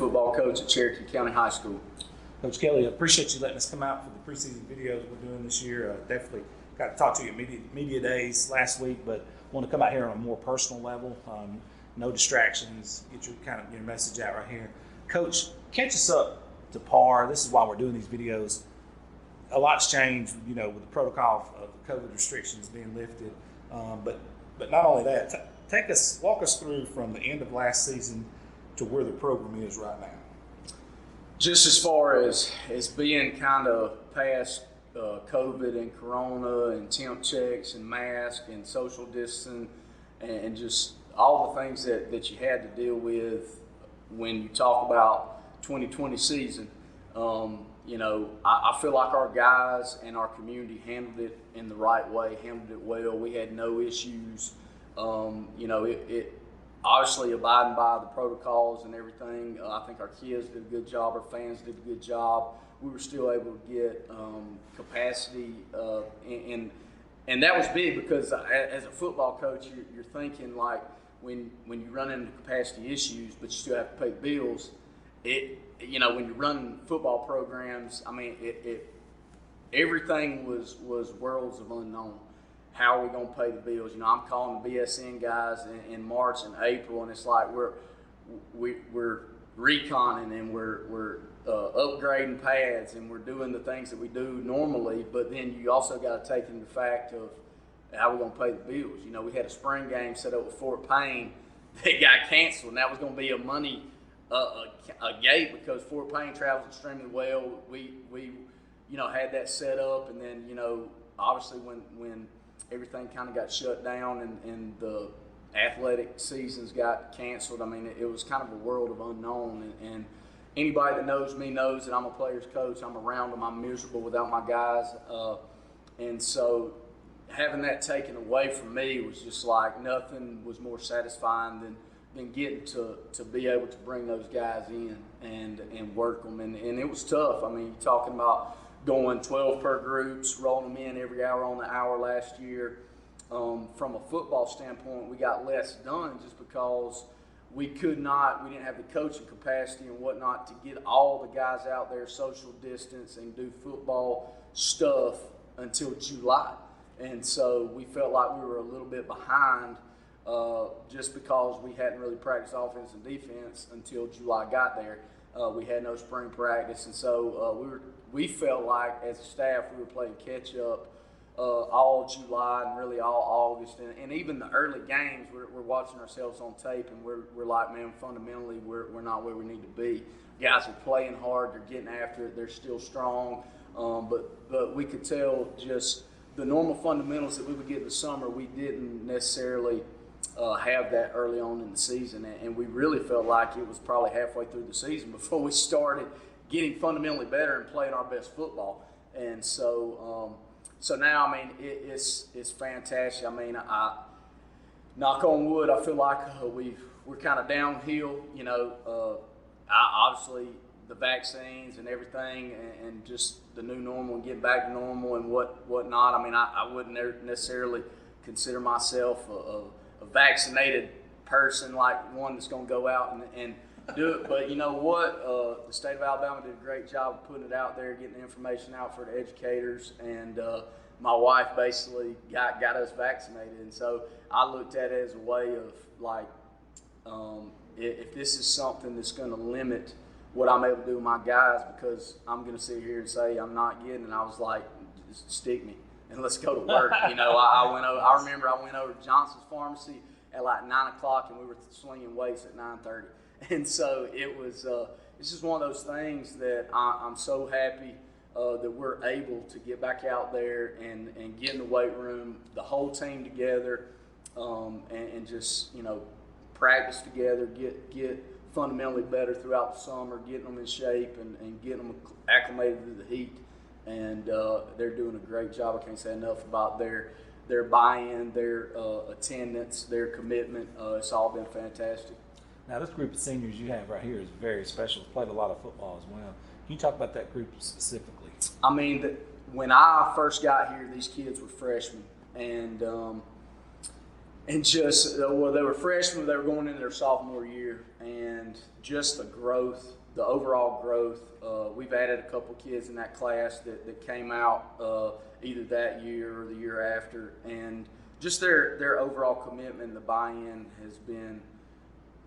football coach at Cherokee County High School. Coach Kelly, I appreciate you letting us come out for the preseason videos we're doing this year. Definitely got to talk to you at media days last week, but want to come out here on a more personal level. No distractions. Get your message out right here. Coach, catch us up to par. This is why we're doing these videos. A lot's changed, with the protocol of the COVID restrictions being lifted. But not only that, walk us through from the end of last season to where the program is right now. Just as far as being kind of past COVID and Corona and temp checks and mask and social distancing and just all the things that you had to deal with when you talk about 2020 season. I feel like our guys and our community handled it in the right way, handled it well. We had no issues. It obviously abiding by the protocols and everything. I think our kids did a good job. Our fans did a good job. We were still able to get capacity, and that was big because as a football coach, you're thinking like when you run into capacity issues, but you still have to pay bills. When you're running football programs, everything was worlds of unknown. How are we going to pay the bills? I'm calling the BSN guys in March and April, and it's like we're reconning and we're upgrading pads and we're doing the things that we do normally. But then you also got to take in the fact of how we're going to pay the bills. We had a spring game set up with Fort Payne that got canceled, and that was going to be a money a gate because Fort Payne travels extremely well. We had that set up, and then obviously when everything kind of got shut down and the athletic seasons got canceled, it was kind of a world of unknown. And anybody that knows me knows that I'm a player's coach. I'm around them. I'm miserable without my guys. And so having that taken away from me was just like nothing was more satisfying than getting to be able to bring those guys in and work them. And it was tough. You're talking about going 12 per groups, rolling them in every hour on the hour last year. From a football standpoint, we got less done just because we didn't have the coaching capacity and whatnot to get all the guys out there social distance and do football stuff until July. And so we felt like we were a little bit behind just because we hadn't really practiced offense and defense until July got there. We had no spring practice, and so we felt like as a staff we were playing catch up all July and really all August, and even the early games we're watching ourselves on tape, and we're like, man, fundamentally we're not where we need to be. Guys are playing hard, they're getting after it, they're still strong, but we could tell just the normal fundamentals that we would get in the summer, we didn't necessarily have that early on in the season, and we really felt like it was probably halfway through the season before we started getting fundamentally better and playing our best football. And so now, it's fantastic. I knock on wood, I feel like we're kind of downhill. Obviously the vaccines and everything, and just the new normal and getting back to normal and whatnot. I wouldn't necessarily consider myself a vaccinated person, like one that's going to go out and do it. But you know what? The state of Alabama did a great job of putting it out there, getting the information out for the educators, and my wife basically got us vaccinated. And so I looked at it as a way of like, if this is something that's going to limit what I'm able to do with my guys, because I'm going to sit here and say I'm not getting, and I was like, just stick me and let's go to work. I remember I went over to Johnson's Pharmacy at like 9 o'clock, and we were slinging weights at 9:30. And so it's just one of those things that I'm so happy that we're able to get back out there and get in the weight room, the whole team together, and just practice together, get fundamentally better throughout the summer, getting them in shape and getting them acclimated to the heat. And they're doing a great job. I can't say enough about their buy-in, their attendance, their commitment. It's all been fantastic. Now, this group of seniors you have right here is very special. Played a lot of football as well. Can you talk about that group specifically? When I first got here, these kids were freshmen, and and just well, they were freshmen, they were going into their sophomore year, and just the growth, the overall growth. We've added a couple kids in that class that came out either that year or the year after, and just their overall commitment and the buy-in has been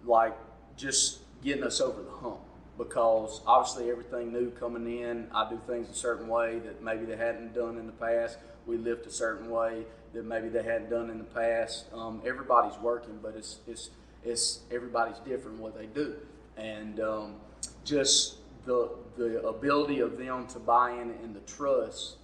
like just getting us over the hump, because obviously everything new coming in, I do things a certain way that maybe they hadn't done in the past. We lift a certain way that maybe they hadn't done in the past. Everybody's working, but it's everybody's different in what they do, and just the ability of them to buy in and the trust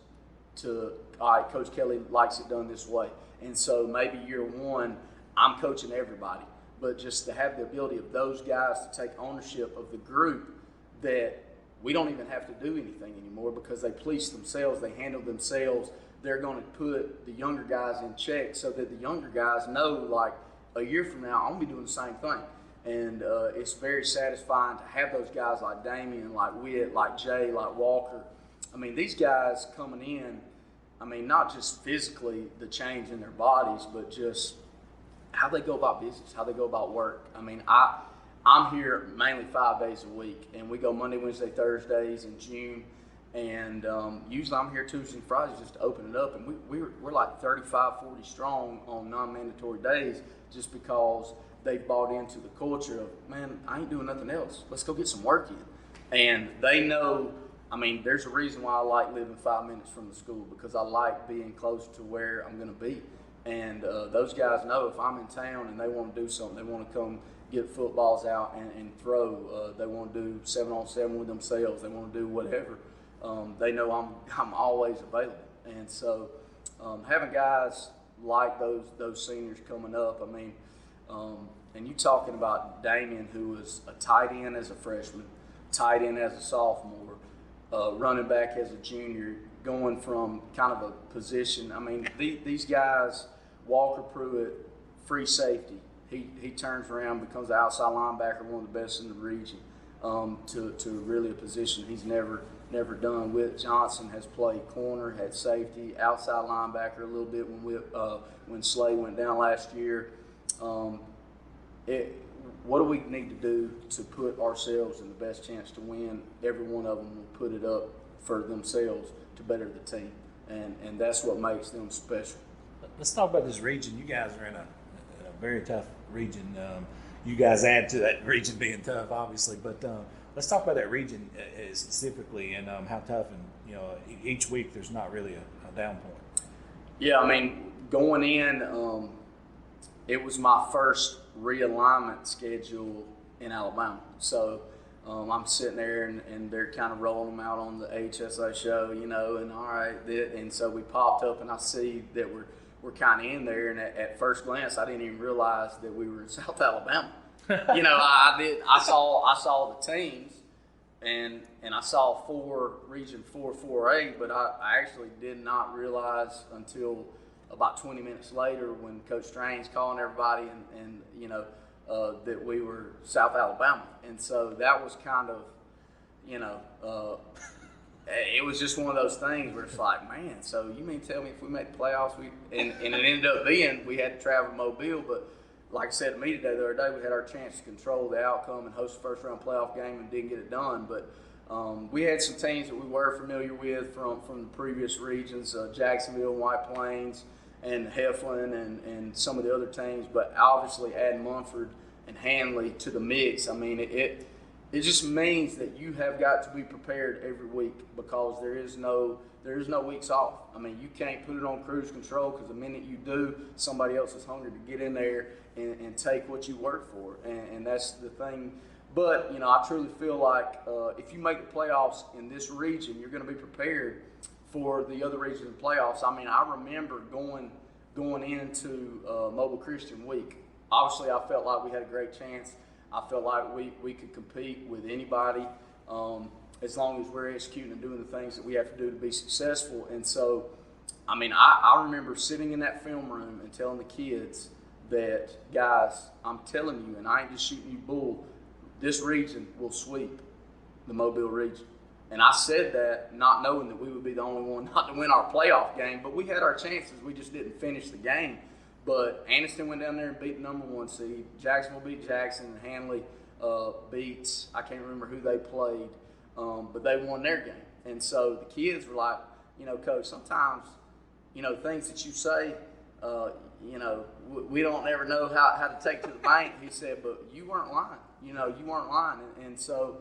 to, all right, Coach Kelly likes it done this way. And so maybe year one, I'm coaching everybody, but just to have the ability of those guys to take ownership of the group, that we don't even have to do anything anymore because they police themselves, they handle themselves. They're going to put the younger guys in check so that the younger guys know, like, a year from now, I'm going to be doing the same thing. And it's very satisfying to have those guys like Damian, like Witt, like Jay, like Walker. I mean, these guys coming in, I mean, not just physically the change in their bodies, but just how they go about business, how they go about work. I mean, I'm here mainly 5 days a week, and we go Monday, Wednesday, Thursdays in June. And usually I'm here Tuesday and Fridays just to open it up. And we're like 35, 40 strong on non-mandatory days just because they've bought into the culture of, man, I ain't doing nothing else. Let's go get some work in. And they know, I mean, there's a reason why I like living 5 minutes from the school, because I like being close to where I'm going to be. And those guys know if I'm in town and they want to do something, they want to come get footballs out and throw. They want to do 7-on-7 with themselves. They want to do whatever. They know I'm always available. And so having guys like those seniors coming up, I mean, and you talking about Damian, who was a tight end as a freshman, tight end as a sophomore, running back as a junior, going from kind of a position. I mean, these guys, Walker Pruitt, free safety. He turns around, becomes an outside linebacker, one of the best in the region, to really a position he's never done. Witt Johnson has played corner, had safety, outside linebacker a little bit when Slay went down last year. What do we need to do to put ourselves in the best chance to win? Every one of them will put it up for themselves to better the team, and that's what makes them special. Let's talk about this region. You guys are in a very tough region. You guys add to that region being tough, obviously, but let's talk about that region specifically and how tough. And each week there's not really a down point. Yeah, I mean, going in, it was my first realignment schedule in Alabama. So I'm sitting there and they're kind of rolling them out on the HSA show, and all right, and so we popped up and I see that we're kind of in there, and at first glance I didn't even realize that we were in South Alabama. I saw the teams and I saw Region 4, 4A, but I actually did not realize until about 20 minutes later when Coach Strain's calling everybody and that we were South Alabama. And so that was kind of, it was just one of those things where it's like, man, so you mean tell me if we made the playoffs, and it ended up being we had to travel to Mobile, but like I said to me today, the other day, we had our chance to control the outcome and host a first-round playoff game and didn't get it done. But we had some teams that we were familiar with from the previous regions, Jacksonville, White Plains, and Heflin, and some of the other teams. But obviously adding Munford and Hanley to the mix, I mean, it just means that you have got to be prepared every week, because there is no weeks off. I mean, you can't put it on cruise control, because the minute you do, somebody else is hungry to get in there and take what you work for, and that's the thing. But I truly feel like if you make the playoffs in this region, you're going to be prepared for the other regions in playoffs. I mean, I remember going into Mobile Christian week. Obviously, I felt like we had a great chance. I felt like we could compete with anybody as long as we're executing and doing the things that we have to do to be successful. And so, I mean, I remember sitting in that film room and telling the kids that, guys, I'm telling you, and I ain't just shooting you bull, this region will sweep the Mobile region. And I said that not knowing that we would be the only one not to win our playoff game, but we had our chances. We just didn't finish the game. But Anniston went down there and beat the number 1 seed. Jacksonville beat Jackson, and Hanley beats, I can't remember who they played, but they won their game. And so the kids were like, Coach, sometimes, things that you say, we don't ever know how to take to the bank. He said, but you weren't lying. You weren't lying. And so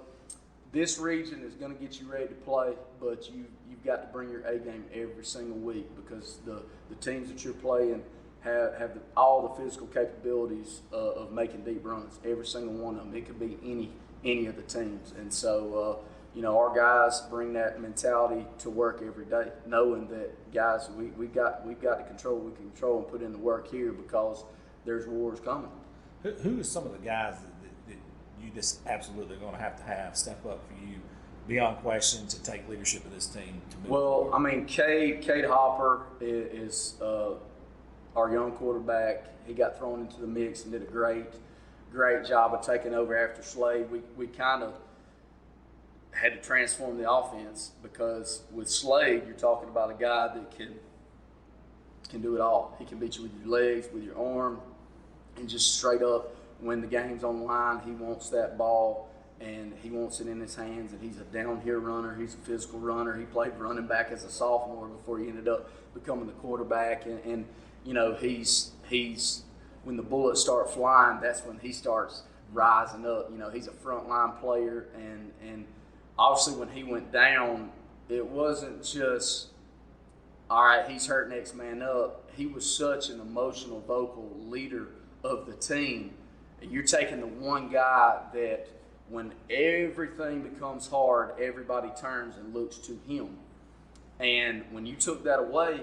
this region is going to get you ready to play, but you've got to bring your A game every single week, because the teams that you're playing have all the physical capabilities of making deep runs. Every single one of them. It could be any of the teams. And so, our guys bring that mentality to work every day, knowing that, guys, we've got to control what we can control and put in the work here, because there's wars coming. Who are some of the guys that you just absolutely going to have step up for you, beyond question, to take leadership of this team to move forward? I mean, Cade Hopper is our young quarterback. He got thrown into the mix and did a great job of taking over after Slade. We kind of had to transform the offense, because with Slade, you're talking about a guy that can do it all. He can beat you with your legs, with your arm, and just straight up, when the game's on the line, he wants that ball and he wants it in his hands. And he's a downhill runner. He's a physical runner. He played running back as a sophomore before he ended up becoming the quarterback. And he's when the bullets start flying, that's when he starts rising up. He's a frontline player, and obviously when he went down, it wasn't just, all right, he's hurt, next man up. He was such an emotional, vocal leader of the team. You're taking the one guy that when everything becomes hard, everybody turns and looks to him. And when you took that away,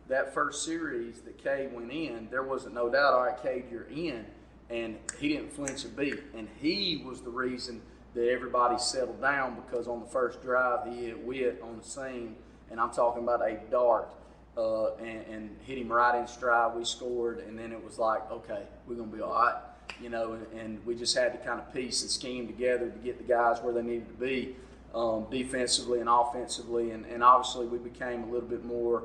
that first series that Cade went in, there wasn't no doubt, all right, Cade, you're in. And he didn't flinch a beat. And he was the reason that everybody settled down, because on the first drive, he hit Witt on the seam, and I'm talking about a dart, and hit him right in stride. We scored, and then it was like, okay, we're going to be all right. And we just had to kind of piece and scheme together to get the guys where they needed to be, defensively and offensively. And obviously we became a little bit more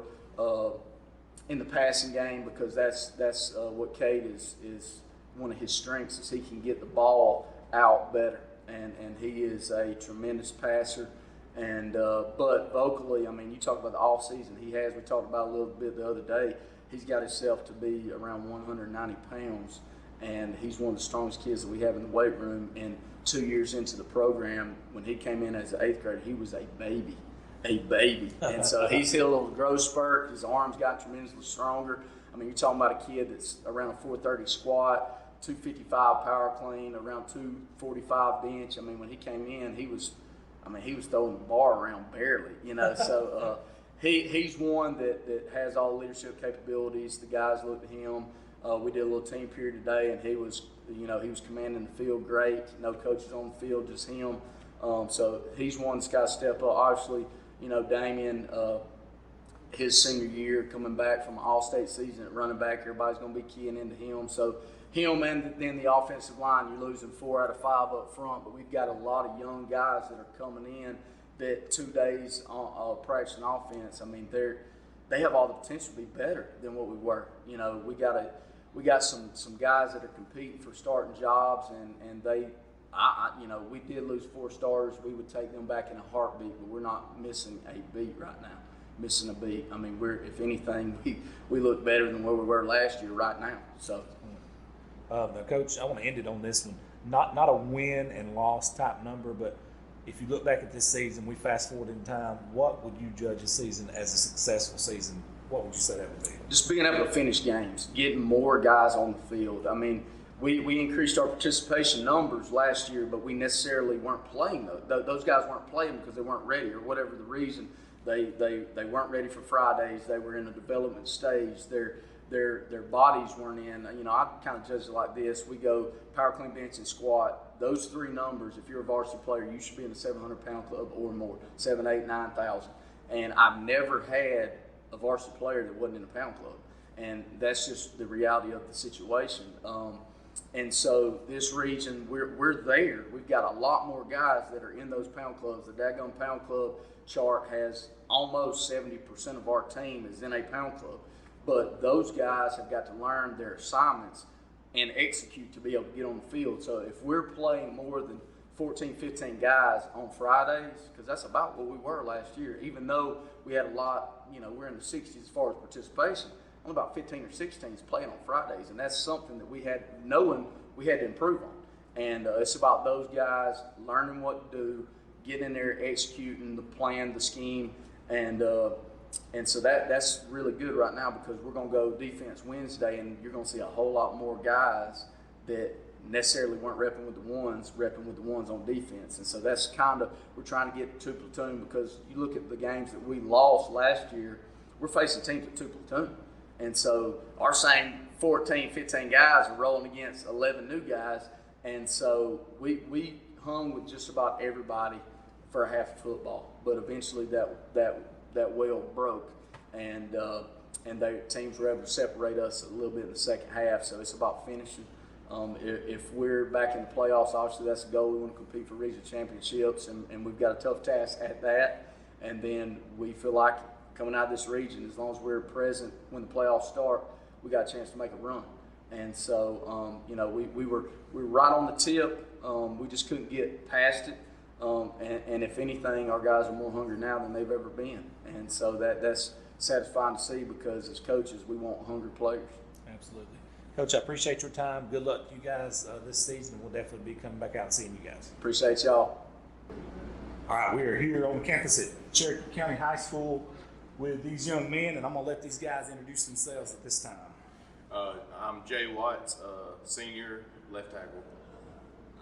in the passing game, because that's what Cade is one of his strengths, is he can get the ball out better. And he is a tremendous passer. And but vocally, I mean, you talk about the off season he has. We talked about a little bit the other day. He's got himself to be around 190 pounds, and he's one of the strongest kids that we have in the weight room. And 2 years into the program, when he came in as an 8th grader, he was a baby. And so he's hit a little growth spurt. His arms got tremendously stronger. I mean, you're talking about a kid that's around a 430 squat, 255 power clean, around 245 bench. I mean, when he came in, he was throwing the bar around barely, So he's one that has all the leadership capabilities. The guys looked at him. We did a little team period today, and he was commanding the field great. No coaches on the field, just him. So he's one that's got to step up. Obviously, Damian, his senior year, coming back from an all-state season at running back, everybody's going to be keying into him. So him, and then the offensive line, you're losing 4 out of 5 up front, but we've got a lot of young guys that are coming in that 2 days practicing offense. I mean, they have all the potential to be better than what we were. We got some guys that are competing for starting jobs, and we did lose 4 starters. We would take them back in a heartbeat, but we're not missing a beat right now. Missing a beat. I mean, if anything, we look better than where we were last year right now. So. Now, Coach, I want to end it on this one. Not a win and loss type number, but if you look back at this season, we fast forward in time, what would you judge a season as a successful season? What would you say that would be? Just being able to finish games, getting more guys on the field. I mean, we increased our participation numbers last year, but we necessarily weren't playing those. Those guys weren't playing because they weren't ready, or whatever the reason. They weren't ready for Fridays. They were in a development stage. Their bodies weren't in. I kind of judge it like this. We go power clean, bench, and squat. Those 3 numbers, if you're a varsity player, you should be in the 700-pound club or more, 7, 8, 9,000. And I've never had a varsity player that wasn't in a pound club. And that's just the reality of the situation. And so this region, we're there. We've got a lot more guys that are in those pound clubs. The daggone pound club chart has almost 70% of our team is in a pound club. but those guys have got to learn their assignments and execute to be able to get on the field. So if we're playing more than 14, 15 guys on Fridays, because that's about what we were last year, even though we had a lot, we're in the 60s as far as participation, only about 15 or 16 is playing on Fridays, and that's something that we had to improve on. And it's about those guys learning what to do, getting in there, executing the plan, the scheme, and so that's really good right now, because we're going to go defense Wednesday, and you're going to see a whole lot more guys that necessarily weren't repping with the ones on defense. And so that's we're trying to get to platoon, because you look at the games that we lost last year, we're facing teams with 2 platoon. And so our same 14, 15 guys are rolling against 11 new guys. And so we hung with just about everybody for a half of football. But eventually that well broke, and the teams were able to separate us a little bit in the second half. So it's about finishing. If we're back in the playoffs, obviously that's the goal. We want to compete for regional championships, and we've got a tough task at that. And then we feel like coming out of this region, as long as we're present when the playoffs start, we got a chance to make a run. And so, we were right on the tip. We just couldn't get past it. And if anything, our guys are more hungry now than they've ever been. And so that's satisfying to see, because as coaches, we want hungry players. Absolutely. Coach, I appreciate your time. Good luck to you guys this season. We'll definitely be coming back out and seeing you guys. Appreciate y'all. All right, we are here on campus at Cherokee County High School with these young men, and I'm going to let these guys introduce themselves at this time. I'm Jay Watts, senior left tackle.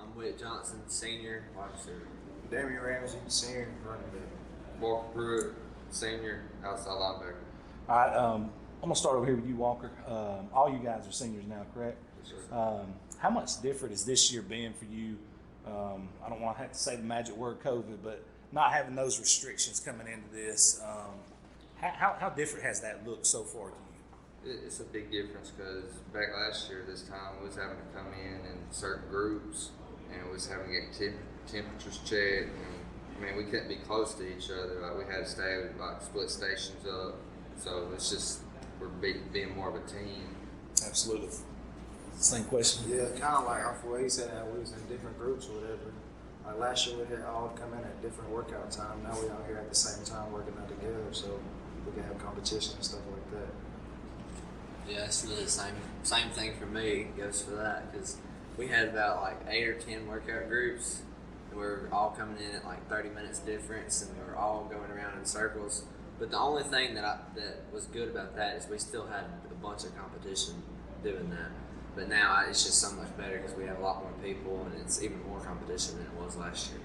I'm Whit Johnson, senior wide receiver. Damian Ramsey, senior running back. Walker Pruitt, senior outside linebacker. All right, I'm going to start over here with you, Walker. All you guys are seniors now, correct? Yes, sir. How much different has this year been for you? I don't want to have to say the magic word COVID, but not having those restrictions coming into this, how different has that looked so far to you? It's a big difference, because back last year this time we was having to come in certain groups, and we was having to get temperatures checked, and we couldn't be close to each other. Like, we had to stay split stations up. So it's just we're being more of a team. Absolutely. Same question. Yeah, kind of like off the way he said that we was in different groups or whatever. Like last year we had all come in at different workout time. Now we out here at the same time working out together, so we can have competition and stuff like that. Yeah, it's really the same thing for me. Goes for that, because we had about 8 or 10 workout groups, and we were all coming in at 30 minutes difference, and we were all going around in circles. But the only thing that was good about that is we still had a bunch of competition doing that. But now it's just so much better, because we have a lot more people, and it's even more competition than it was last year.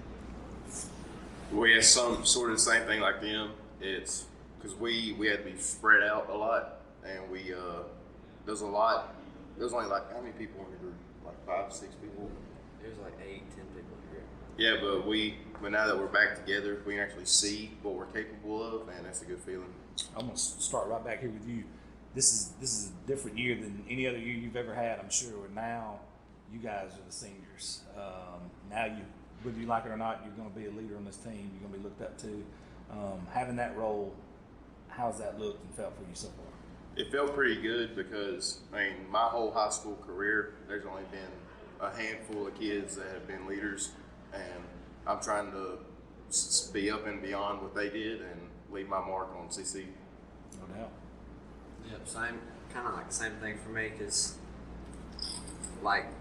We had some sort of the same thing like them. It's because we had to be spread out a lot, and there's a lot. There's only how many people in the group? 5, 6 people. There was 8, 10 people in the group. Yeah, but now that we're back together, we can actually see what we're capable of, and that's a good feeling. I'm gonna start right back here with you. This is a different year than any other year you've ever had, I'm sure. Now, you guys are the seniors. Now, whether you like it or not, you're going to be a leader on this team. You're going to be looked up to. Having that role, how's that looked and felt for you so far? It felt pretty good, because my whole high school career, there's only been a handful of kids that have been leaders, and I'm trying to be up and beyond what they did and leave my mark on CC. No doubt. Yep, kind of the same thing for me, because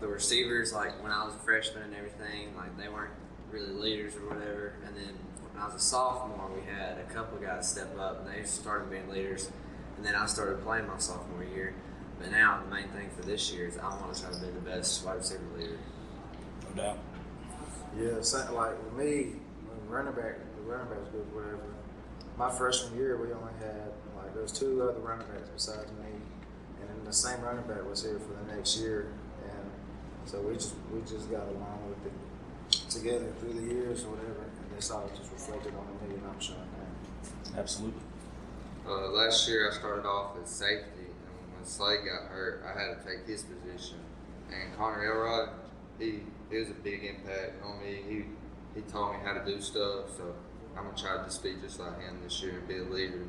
the receivers, when I was a freshman and everything, they weren't really leaders or whatever. And then when I was a sophomore, we had a couple of guys step up, and they started being leaders. And then I started playing my sophomore year. But now the main thing for this year is I want to try to be the best wide receiver leader. No doubt. Yeah, something with me, the running back was good, whatever. My freshman year, we only had there was 2 other running backs besides me, and then the same running back was here for the next year, and so we just got along with it together through the years or whatever, and that's all just reflected on me, and I'm showing that. Absolutely. Last year I started off as safety, and when Slade got hurt, I had to take his position. And Connor Elrod, he was a big impact on me. He taught me how to do stuff, so I'm gonna try to just be just like him this year and be a leader.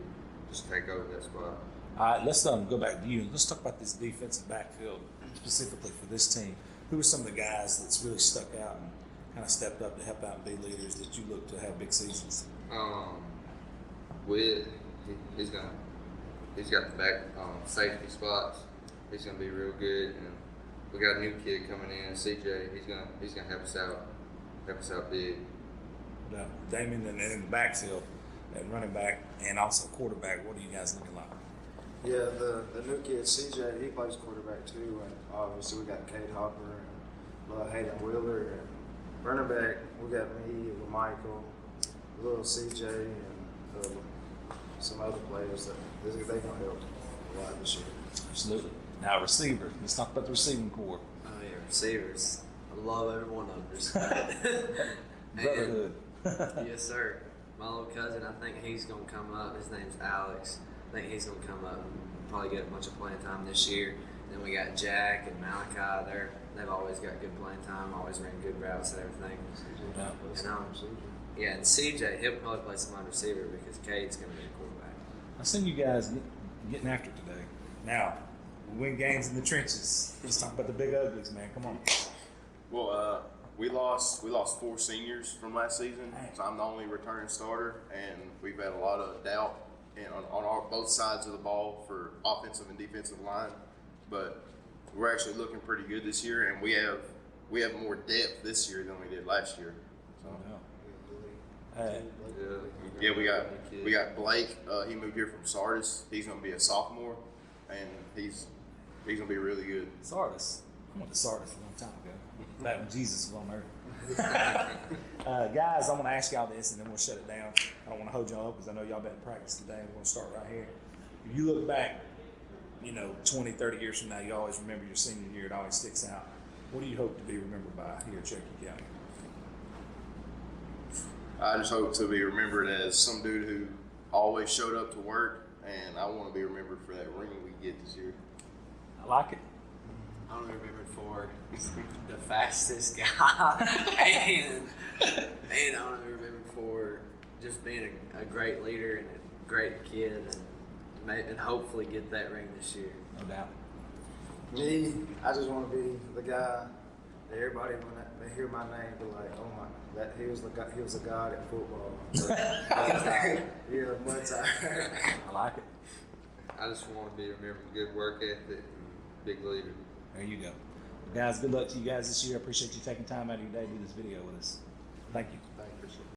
Just take over that spot. All right, let's go back to you. Let's talk about this defensive backfield specifically for this team. Who are some of the guys that's really stuck out and kind of stepped up to help out and be leaders that you look to have big seasons? He's got the back safety spots. He's gonna be real good, and we got a new kid coming in, CJ. He's gonna help us out big. Now, Damon, and in the backfield, and running back, and also quarterback. What are you guys looking like? Yeah, the new kid CJ, he plays quarterback too, and obviously we got Cade Hopper and Hayden Wheeler, and running back we got me, Michael, little CJ, and some other players that they gonna help a lot this year. Absolutely. Now, receiver. Let's talk about the receiving core. Oh yeah, receivers. I love every one of them. Brotherhood. Yes, sir. My little cousin, I think he's gonna come up. His name's Alex. I think he's gonna come up and probably get a bunch of playing time this year. Then we got Jack and Malachi. They've always got good playing time. Always ran good routes and everything. Yeah, and CJ, he'll probably play some wide receiver because Cade's gonna be a quarterback. I've seen you guys getting after it today. Now, we win games in the trenches. Let's talk about the big uglies, man. Come on. Well, we lost 4 seniors from last season, so I'm the only returning starter, and we've had a lot of doubt on both sides of the ball for offensive and defensive line. But we're actually looking pretty good this year, and we have more depth this year than we did last year. So. Yeah, we got Blake. He moved here from Sardis. He's going to be a sophomore, and he's going to be really good. Sardis. I went to Sardis a long time ago. Back when Jesus was on earth. Guys, I'm going to ask y'all this, and then we'll shut it down. I don't want to hold y'all up because I know y'all been in practice today. We're going to start right here. If you look back, 20, 30 years from now, you always remember your senior year. It always sticks out. What do you hope to be remembered by here at Cherokee County? I just hope to be remembered as some dude who always showed up to work, and I want to be remembered for that ring we get this year. I like it. I want to be remembered for the fastest guy, and I want to be remembered for just being a great leader and a great kid, and hopefully get that ring this year. No doubt. Me, I just want to be the guy that everybody, when they hear my name, be like, "Oh my, that he was a god at football." Yeah, one time. I like it. I just want to be remembered for good work ethic and big leader. There you go. Well, guys, good luck to you guys this year. I appreciate you taking time out of your day to do this video with us. Thank you. Thank you.